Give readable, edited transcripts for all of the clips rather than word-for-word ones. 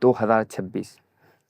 2026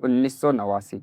1989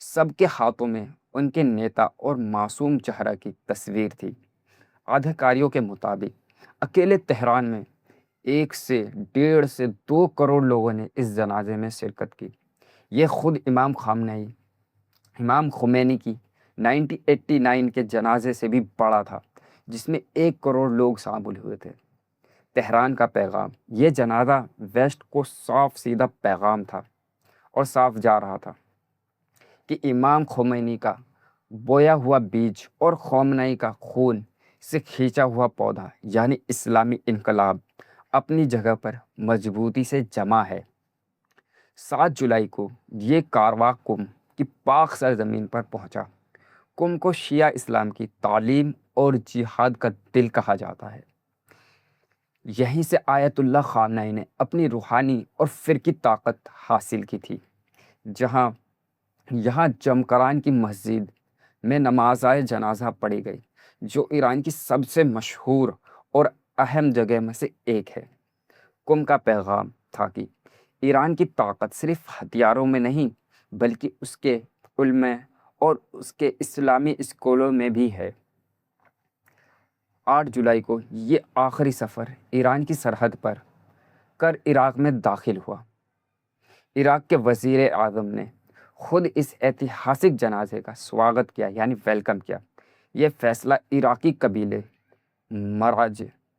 سب کے ہاتھوں میں ان کے نیتا اور معصوم چہرہ کی تصویر تھی۔ ادھیکاریوں کے مطابق اکیلے تہران میں 1 سے 1.5 سے 2 کروڑ لوگوں نے اس جنازے میں شرکت کی۔ یہ خود امام خمینی کی 1989 کے جنازے سے بھی بڑا تھا، جس میں 1 کروڑ لوگ شامل ہوئے تھے۔ تہران کا پیغام، یہ جنازہ ویسٹ کو صاف سیدھا پیغام تھا اور صاف جا رہا تھا کہ امام خمینی کا بویا ہوا بیج اور خامنہئی کا خون سے کھینچا ہوا پودا یعنی اسلامی انقلاب اپنی جگہ پر مضبوطی سے جمع ہے۔ 7 جولائی کو یہ کارواں کم کی پاک سرزمین پر پہنچا۔ کم کو شیعہ اسلام کی تعلیم اور جہاد کا دل کہا جاتا ہے۔ یہیں سے آیت اللہ خامنہئی نے اپنی روحانی اور فرقی طاقت حاصل کی تھی۔ یہاں جمکران کی مسجد میں نمازائے جنازہ پڑھی گئی، جو ایران کی سب سے مشہور اور اہم جگہ میں سے ایک ہے۔ کم کا پیغام تھا کہ ایران کی طاقت صرف ہتھیاروں میں نہیں بلکہ اس کے علماء اور اس کے اسلامی اسکولوں میں بھی ہے۔ 8 جولائی کو یہ آخری سفر ایران کی سرحد پر کر عراق میں داخل ہوا۔ عراق کے وزیر اعظم نے خود اس ایتہاسک جنازے کا سواگت کیا یعنی ویلکم کیا۔ یہ فیصلہ عراقی قبیلے،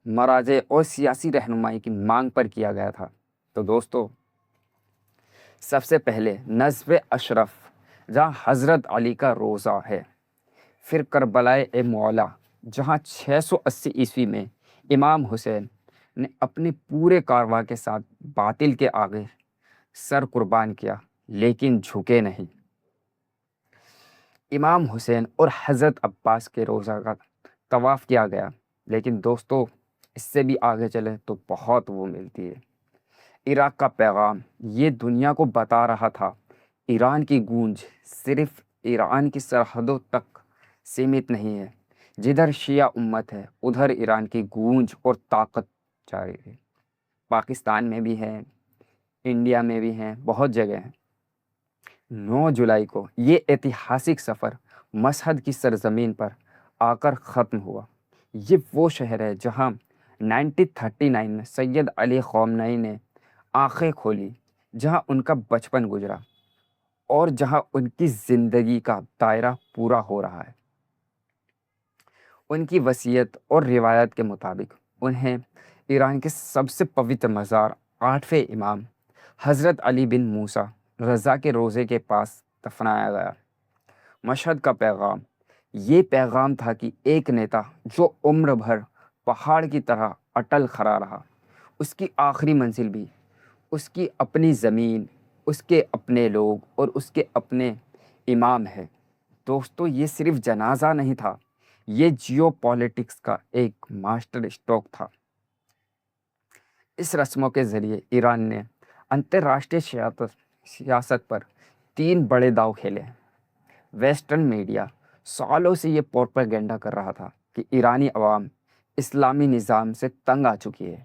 مراجع اور سیاسی رہنمائی کی مانگ پر کیا گیا تھا۔ تو دوستو، سب سے پہلے نصب اشرف جہاں حضرت علی کا روزہ ہے، پھر کربلائے مولا جہاں 680 عیسوی میں امام حسین نے اپنے پورے کارواں کے ساتھ باطل کے آگے سر قربان کیا لیکن جھکے نہیں۔ امام حسین اور حضرت عباس کے روزہ کا طواف کیا گیا، لیکن دوستو اس سے بھی آگے چلے تو بہت وہ ملتی ہے۔ عراق کا پیغام یہ دنیا کو بتا رہا تھا، ایران کی گونج صرف ایران کی سرحدوں تک سیمت نہیں ہے، جدھر شیعہ امت ہے ادھر ایران کی گونج اور طاقت جاری ہے۔ پاکستان میں بھی ہے، انڈیا میں بھی ہیں، بہت جگہ ہیں۔ 9 جولائی کو یہ ایتہاسک سفر مشہد کی سرزمین پر آ کر ختم ہوا۔ یہ وہ شہر ہے جہاں 1939 میں سید علی خامنہئی نے آنکھیں کھولی، جہاں ان کا بچپن گزرا اور جہاں ان کی زندگی کا دائرہ پورا ہو رہا ہے۔ ان کی وصیت اور روایت کے مطابق انہیں ایران کے سب سے پوتر مزار 8ویں امام حضرت علی بن موسیٰ رضا کے روضے کے پاس دفنایا گیا۔ مشہد کا پیغام یہ پیغام تھا کہ ایک نیتا جو عمر بھر پہاڑ کی طرح اٹل کھڑا رہا، اس کی آخری منزل بھی اس کی اپنی زمین، اس کے اپنے لوگ اور اس کے اپنے امام ہے۔ دوستو، یہ صرف جنازہ نہیں تھا، یہ جیو پالیٹکس کا ایک ماسٹر اسٹروک تھا۔ اس رسموں کے ذریعے ایران نے انترراشٹریہ سیاست پر 3 بڑے داؤ کھیلے ہیں۔ ویسٹرن میڈیا سالوں سے یہ پروپیگنڈا کر رہا تھا کہ ایرانی عوام اسلامی نظام سے تنگ آ چکی ہے،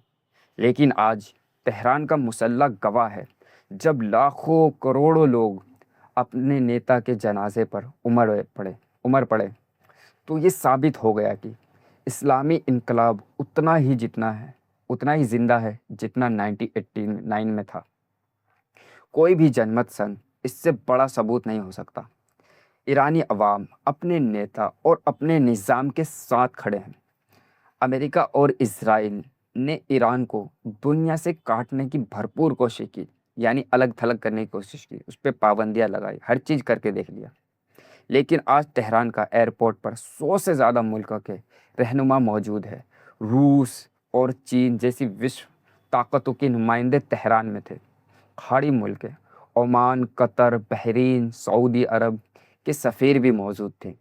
لیکن آج تہران کا مسلح گواہ ہے، جب لاکھوں کروڑوں لوگ اپنے نیتا کے جنازے پر عمر پڑے تو یہ ثابت ہو گیا کہ اسلامی انقلاب اتنا ہی زندہ ہے جتنا 1989 میں تھا۔ کوئی بھی جنمت سن اس سے بڑا ثبوت نہیں ہو سکتا۔ ایرانی عوام اپنے نیتا اور اپنے نظام کے ساتھ کھڑے ہیں۔ امریکہ اور اسرائیل نے ایران کو دنیا سے کاٹنے کی بھرپور کوشش کی، یعنی الگ تھلگ کرنے کی کوشش کی، اس پہ پابندیاں لگائی، ہر چیز کر کے دیکھ لیا، لیکن آج تہران کا ایئرپورٹ پر 100 سے زیادہ ملکوں کے رہنما موجود ہے۔ روس اور چین جیسی وشو طاقتوں کے نمائندے تہران میں تھے۔ کھاڑی ملک عمان، قطر، بحرین، سعودی عرب کے سفیر بھی موجود تھے۔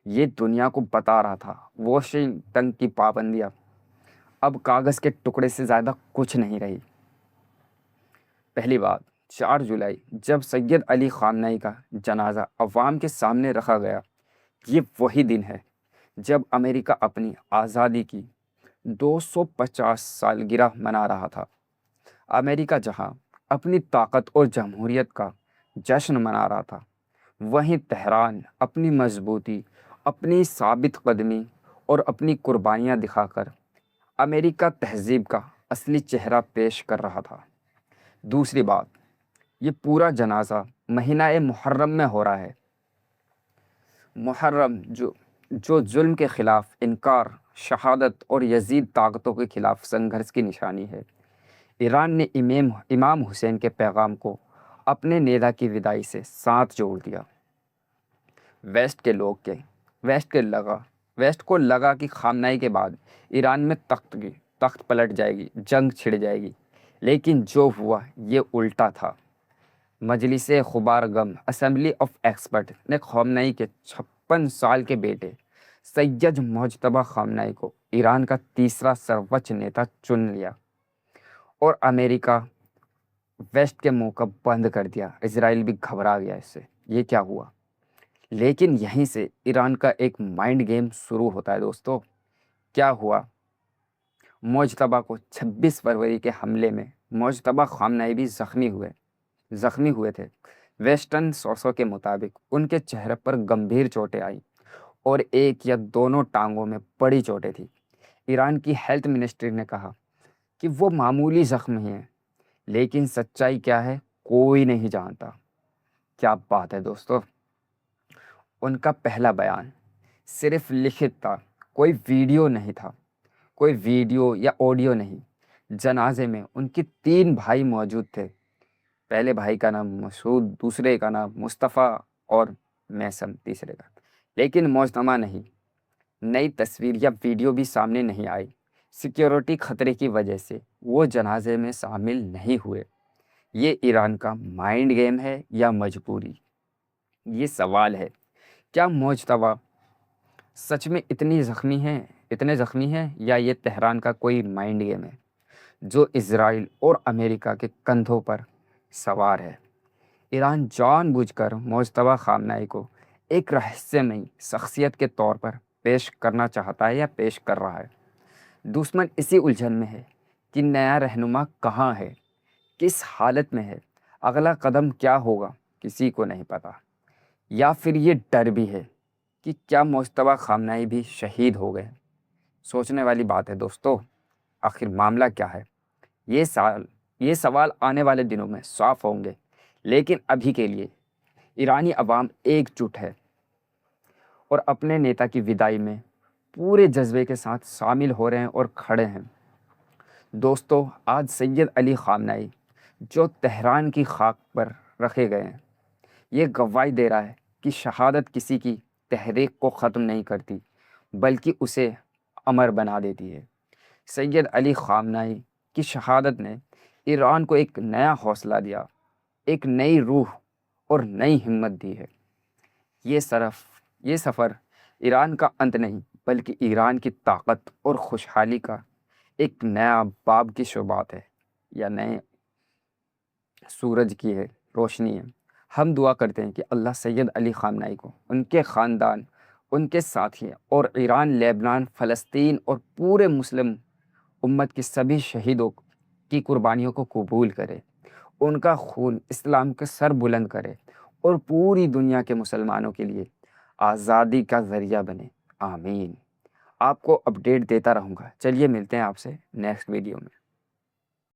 یہ دنیا کو بتا رہا تھا، واشنگٹن کی پابندیاں اب کاغذ کے ٹکڑے سے زیادہ کچھ نہیں رہی۔ پہلی بات، 4 جولائی جب سید علی خامنہئی کا جنازہ عوام کے سامنے رکھا گیا، یہ وہی دن ہے جب امریکہ اپنی آزادی کی 250 سالگرہ منا رہا تھا۔ امریکہ جہاں اپنی طاقت اور جمہوریت کا جشن منا رہا تھا، وہیں تہران اپنی مضبوطی، اپنی ثابت قدمی اور اپنی قربانیاں دکھا کر امریکہ تہذیب کا اصلی چہرہ پیش کر رہا تھا۔ دوسری بات، یہ پورا جنازہ مہینہ محرم میں ہو رہا ہے۔ محرم جو ظلم کے خلاف انکار، شہادت اور یزید طاقتوں کے خلاف سنگھرش کی نشانی ہے۔ ایران نے امام حسین کے پیغام کو اپنے نیتا کی وداعی سے ساتھ جوڑ دیا۔ ویسٹ کو لگا کہ خامنائی کے بعد ایران میں تخت پلٹ جائے گی، جنگ چھڑ جائے گی، لیکن جو ہوا یہ الٹا تھا۔ مجلس خبار گم اسمبلی آف ایکسپرٹ نے خامنائی کے 56 سال کے بیٹے سید مجتبی خامنائی کو ایران کا تیسرا سروچ نیتا چن لیا، اور امریکہ ویسٹ کے منہ کا بند کر دیا۔ اسرائیل بھی گھبرا گیا اس سے، یہ کیا ہوا؟ لیکن یہیں سے ایران کا ایک مائنڈ گیم شروع ہوتا ہے دوستو۔ کیا ہوا؟ مجتبی کو 26 فروری کے حملے میں مجتبی خامنائی بھی زخمی ہوئے تھے۔ ویسٹرن سورسوں کے مطابق ان کے چہرے پر گمبھیر چوٹیں آئیں اور ایک یا دونوں ٹانگوں میں بڑی چوٹیں تھیں۔ ایران کی ہیلتھ منسٹری نے کہا کہ وہ معمولی زخم ہی ہیں، لیکن سچائی کیا ہے کوئی نہیں جانتا۔ کیا بات ہے دوستو! ان کا پہلا بیان صرف لکھت تھا، کوئی ویڈیو یا آڈیو نہیں۔ جنازے میں ان کے 3 بھائی موجود تھے۔ پہلے بھائی کا نام مسعود، دوسرے کا نام مصطفیٰ اور میثم تیسرے کا۔ لیکن مجتمع نہیں، نئی تصویر یا ویڈیو بھی سامنے نہیں آئی۔ سیکیورٹی خطرے کی وجہ سے وہ جنازے میں شامل نہیں ہوئے۔ یہ ایران کا مائنڈ گیم ہے یا مجبوری؟ یہ سوال ہے۔ کیا مجتبی سچ میں اتنے زخمی ہیں یا یہ تہران کا کوئی مائنڈ گیم ہے جو اسرائیل اور امریکہ کے کندھوں پر سوار ہے؟ ایران جان بوجھ کر مجتبی خامنائی کو ایک رہسیائی شخصیت کے طور پر پیش کرنا چاہتا ہے یا پیش کر رہا ہے۔ دشمن اسی الجھن میں ہے کہ نیا رہنما کہاں ہے، کس حالت میں ہے، اگلا قدم کیا ہوگا، کسی کو نہیں پتا۔ یا پھر یہ ڈر بھی ہے کہ کیا مجتبی خامنائی بھی شہید ہو گئے؟ سوچنے والی بات ہے دوستو۔ آخر معاملہ کیا ہے؟ یہ سوال آنے والے دنوں میں صاف ہوں گے، لیکن ابھی کے لیے ایرانی عوام ایک جٹ ہے اور اپنے نیتا کی وداعی میں پورے جذبے کے ساتھ شامل ہو رہے ہیں اور کھڑے ہیں۔ دوستو، آج سید علی خامنائی جو تہران کی خاک پر رکھے گئے ہیں، یہ گواہی دے رہا ہے کہ شہادت کسی کی تحریک کو ختم نہیں کرتی بلکہ اسے امر بنا دیتی ہے۔ سید علی خامنائی کی شہادت نے ایران کو ایک نیا حوصلہ دیا، ایک نئی روح اور نئی ہمت دی ہے۔ یہ سفر ایران کا انت نہیں بلکہ ایران کی طاقت اور خوشحالی کا ایک نیا باب کی شروعات ہے، یا نئے سورج کی ہے روشنی ہے۔ ہم دعا کرتے ہیں کہ اللہ سید علی خامنائی کو، ان کے خاندان، ان کے ساتھی اور ایران، لبنان، فلسطین اور پورے مسلم امت کے سبھی شہیدوں کی قربانیوں کو قبول کرے، ان کا خون اسلام کے سر بلند کرے اور پوری دنیا کے مسلمانوں کے لیے آزادی کا ذریعہ بنے۔ آمین۔ آپ کو اپڈیٹ دیتا رہوں گا۔ چلیے ملتے ہیں آپ سے نیکسٹ ویڈیو میں۔